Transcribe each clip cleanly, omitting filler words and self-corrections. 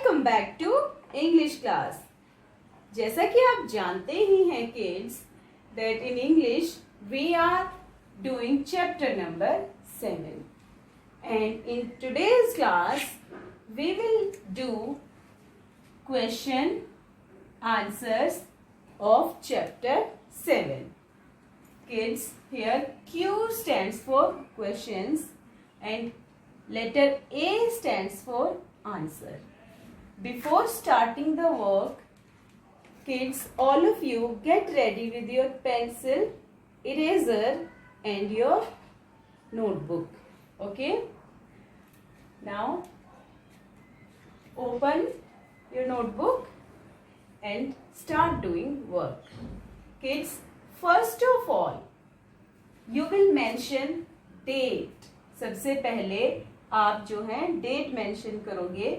Welcome back to English class. जैसा कि आप जानते ही हैं kids that in English we are doing chapter number 7 and in today's class we will do question answers of chapter 7. Kids, here Q stands for questions and letter A stands for answer. Before starting the work, kids, all of you get ready with your pencil, eraser and your notebook. Okay? Now, open your notebook and start doing work. Kids, first of all, you will mention date. सबसे पहले आप जो है date mention करोगे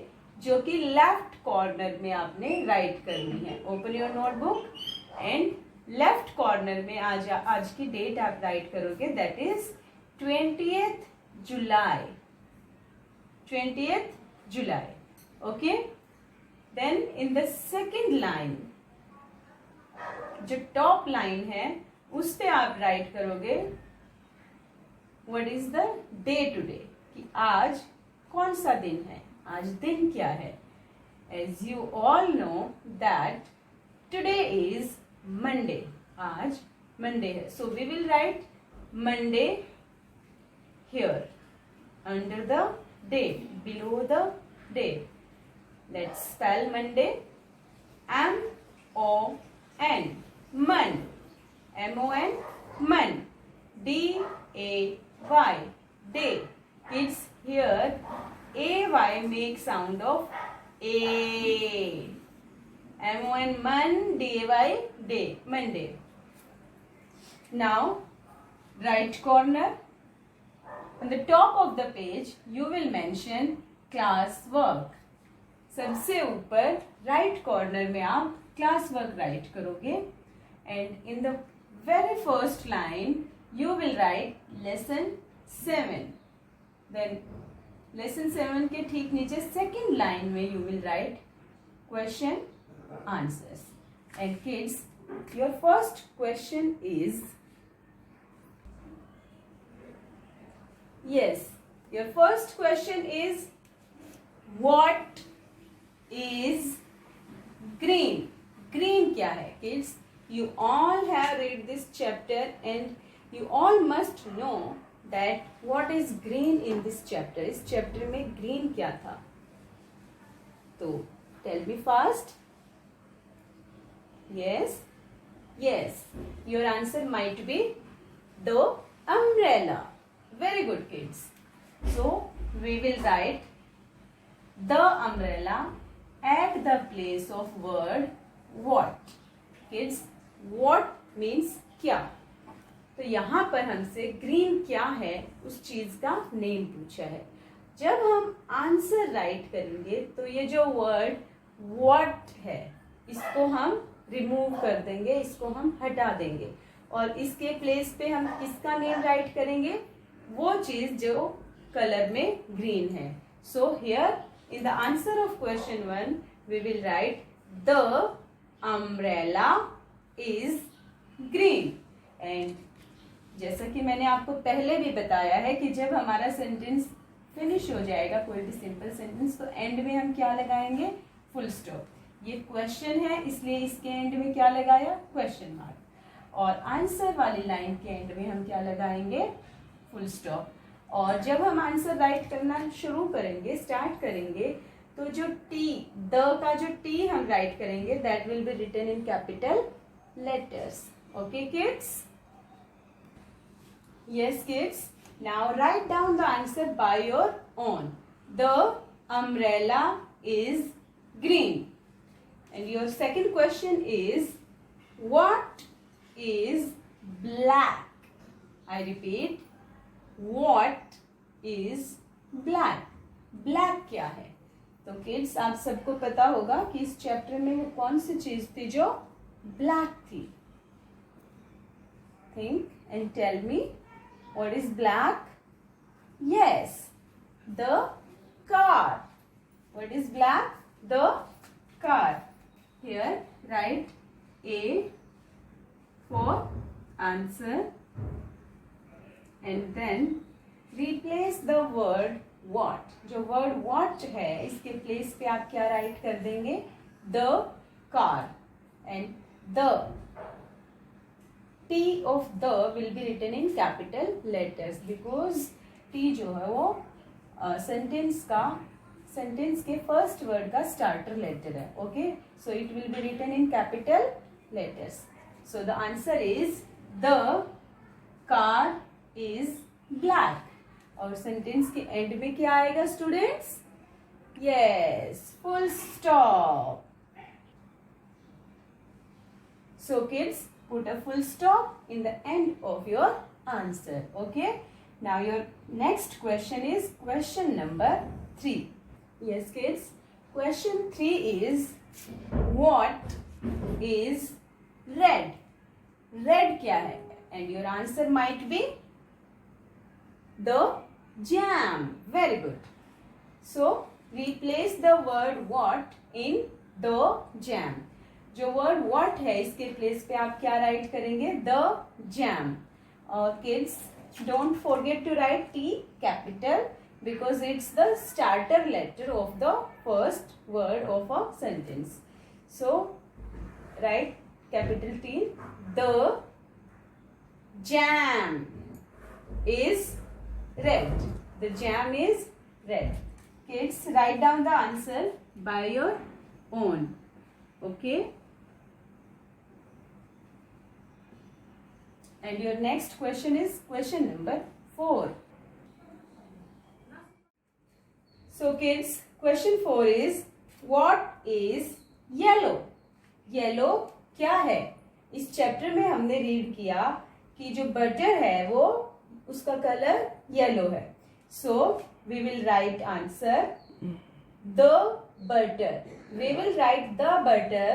जो कि left corner में आपने राइट करनी है. Open your notebook and left corner में आज की डेट आप राइट करोगे. That is 20th July. 20th July. Okay. Then in the second line, जो टॉप लाइन है उस पे आप राइट करोगे what is the day today, कि आज कौन सा दिन है, आज दिन क्या है. As you all know that today is Monday. आज मंडे है. So we will write Monday here under the day, below the day. Let's spell Monday. MON, mon. MON, मन. DAY, day. Kids, here AY make sound of A. MON, man. DAY, day. Monday. Now, right corner. On the top of the page, you will mention class work. सबसे ऊपर right corner में आप class work write करोगे. And in the very first line you will write lesson 7. Then lesson 7 के ठीक नीचे second line में you will write question answers. And kids, your first question is, yes, your first question is what is green. Green क्या है kids? You all have read this chapter and you all must know that what is green in this chapter. इस chapter में green क्या था? तो tell me fast. Yes, yes, your answer might be the umbrella. Very good kids. So we will write the umbrella at the place of word what. Kids, what means क्या. तो यहाँ पर हमसे green क्या है उस चीज का नेम पूछा है. जब हम आंसर राइट करेंगे तो ये जो वर्ड what है इसको हम रिमूव कर देंगे, इसको हम हटा देंगे और इसके प्लेस पे हम किसका नेम राइट करेंगे, वो चीज जो कलर में ग्रीन है. So here in the answer of question 1 we will write the umbrella is green. And जैसा कि मैंने आपको पहले भी बताया है कि जब हमारा सेंटेंस फिनिश हो जाएगा, कोई भी सिंपल सेंटेंस, तो एंड में हम क्या लगाएंगे, फुल स्टॉप. ये क्वेश्चन है इसलिए इसके एंड में क्या लगाया, क्वेश्चन मार्क. और आंसर वाली लाइन के एंड में हम क्या लगाएंगे, फुल स्टॉप. और जब हम आंसर राइट करना शुरू करेंगे, स्टार्ट करेंगे, तो जो टी, द का जो टी हम राइट करेंगे that will be written in capital letters. Okay kids? Yes kids. Now write down the answer by your own. The umbrella is green. And your second question is what is black. I repeat, what is black? Black क्या है? तो kids, आप सबको पता होगा कि इस chapter में वो कौन सी चीज थी जो ब्लैक थी. Think and tell me what is black? Yes, the car. What is black? the car. Here write A for answer and then replace the word what. जो word what है इसके place पे आप क्या write कर देंगे? The car. And the T of the will be written in capital letters because T जो है वो सेंटेंस के फर्स्ट वर्ड का स्टार्टर लेटर है. Okay, so it will be written in capital letters. So the answer is the car is black. और sentence के end में क्या आएगा students? Yes, full stop. So kids, put a full stop in the end of your answer. Okay. Now your next question is question number 3. Yes kids. Question 3 is what is red? Red क्या है? And your answer might be the jam. Very good. So replace the word what in the jam. जो word what है इसके place पे आप क्या write करेंगे? The jam. और kids don't forget to write T capital because it's the starter letter of the first word of a sentence. So write capital T. The jam is red. The jam is red. Kids write down the answer by your own. Okay. And your next question is question number 4. So kids, question 4 is what is yellow? Yellow क्या है? इस chapter में हमने read किया कि जो butter है वो उसका कलर येलो है. So we will write answer the butter. We will write the butter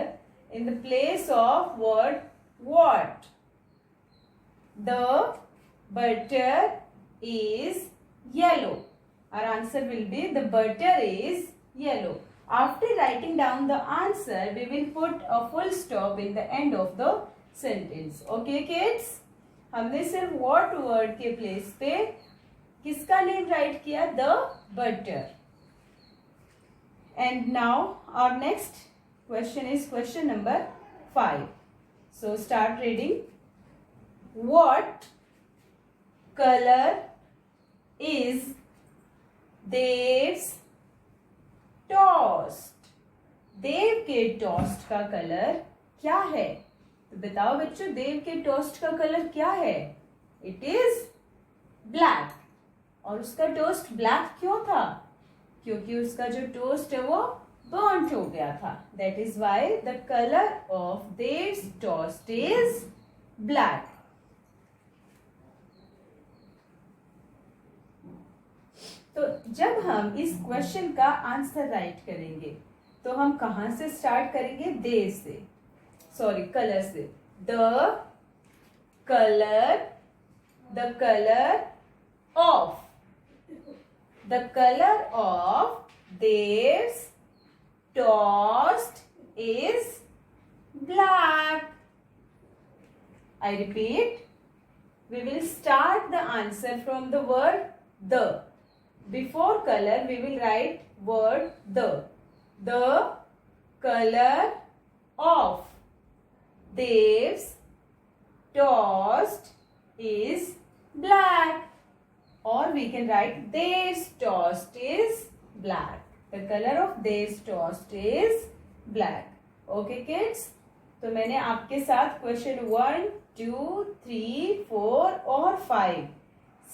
in the place of word what. The butter is yellow. Our answer will be the butter is yellow. After writing down the answer, we will put a full stop in the end of the sentence. Okay kids? हमने सिर्फ what word के place पे किसका name right किया? The butter. And now our next question is question number 5. So start reading. What color is Dev's toast? देव के toast का colour क्या है? तो बताओ बच्चों, देव के टोस्ट का कलर क्या है? It is black. और उसका टोस्ट ब्लैक क्यों था? क्योंकि उसका जो टोस्ट है वो बर्न्ट हो गया था. That is why the colour of Dev's toast is black. तो जब हम इस क्वेश्चन का आंसर राइट करेंगे तो हम कहां से स्टार्ट करेंगे? देव से, सॉरी कलर से. The colour of. The color of Dev's toast is black. I repeat, we will start the answer from the word the. Before color, we will write word the. The color of Dev's toast is black. Or we can write Dev's toast is black. The color of Dev's toast is black. Okay kids? तो मैंने आपके साथ question 1, 2, 3, 4 और 5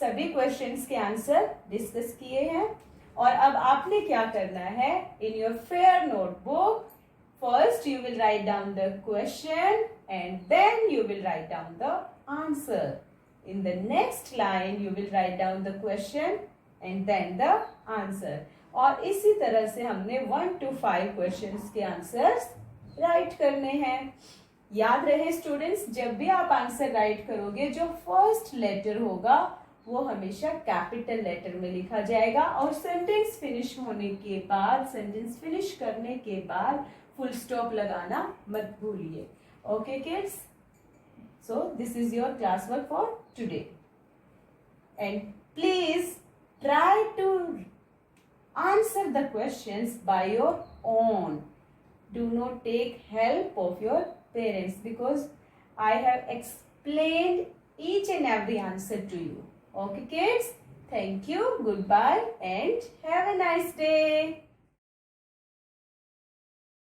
सभी questions के answer discuss किए हैं. और अब आपने क्या करना है? In your fair notebook first you will write down the question and then you will write down the answer. In the next line, you will write down the question and then the answer. और इसी तरह से हमने 1 to 5 questions के answers right करने हैं. याद रहे स्टूडेंट्स, जब भी आप आंसर राइट करोगे जो फर्स्ट लेटर होगा वो हमेशा कैपिटल लेटर में लिखा जाएगा और सेंटेंस फिनिश होने के बाद, सेंटेंस फिनिश करने के बाद फुल स्टॉप लगाना मत भूलिए. Okay kids, so this is your classwork for today, and please try to answer the questions by your own. Do not take help of your parents, because I have explained each and every answer to you. Okay kids, thank you, goodbye, and have a nice day.